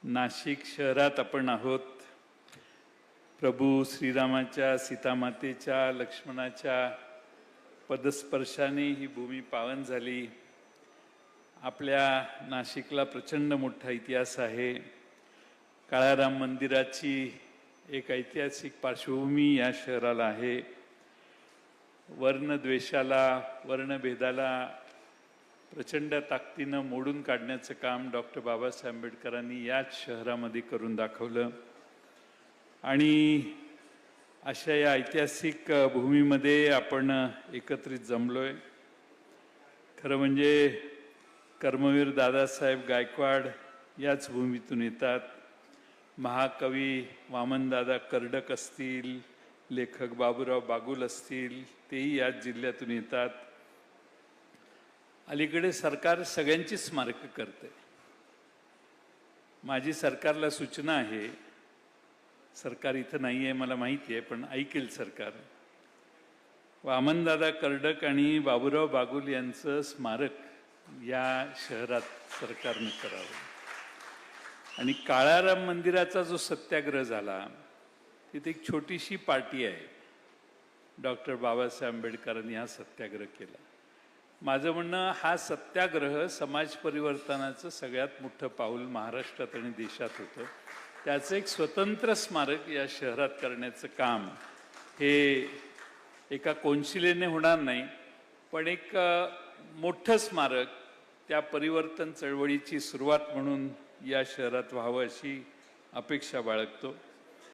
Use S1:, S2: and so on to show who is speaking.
S1: नाशिक शहरात आपण आहोत. प्रभू श्रीरामाच्या, सीतामातेच्या, लक्ष्मणाच्या पदस्पर्शाने ही भूमी पावन झाली. आपल्या नाशिकला प्रचंड मोठा इतिहास आहे. काळाराम मंदिराची एक ऐतिहासिक पार्श्वभूमी या शहराला आहे. वर्णद्वेषाला, वर्णभेदाला प्रचंड ताकदीनं मोडून काढण्याचं काम डॉक्टर बाबासाहेब आंबेडकरांनी याच शहरामध्ये करून दाखवलं. आणि अशा या ऐतिहासिक भूमीमध्ये आपण एकत्रित जमलोय. खरं म्हणजे कर्मवीर दादासाहेब गायकवाड याच भूमीतून येतात. महाकवी वामनदादा कर्डक असतील, लेखक बाबूराव बागुल असतील, तेही याच जिल्ह्यातून येतात. अलीकडे सरकार सगळ्यांची स्मारकं करते. माझी सरकारला सूचना आहे, सरकार इथं नाही आहे मला माहिती आहे, पण ऐकेल सरकार, वामनदादा कर्डक आणि बाबूराव बागुल यांचं स्मारक या शहरात सरकारनं करावं. आणि काळाराम मंदिराचा जो सत्याग्रह झाला तिथे एक छोटीशी पार्टी आहे. डॉक्टर बाबासाहेब आंबेडकरांनी हा सत्याग्रह केला. माझं म्हणणं, हा सत्याग्रह समाज परिवर्तनाचं सगळ्यात मोठं पाऊल महाराष्ट्रात आणि देशात होतं. त्याचं एक स्वतंत्र स्मारक या शहरात करण्याचं काम हे एका कोनशिलेने होणार नाही, पण एक मोठं स्मारक त्या परिवर्तन चळवळीची सुरुवात म्हणून या शहरात व्हावं अशी अपेक्षा बाळगतो.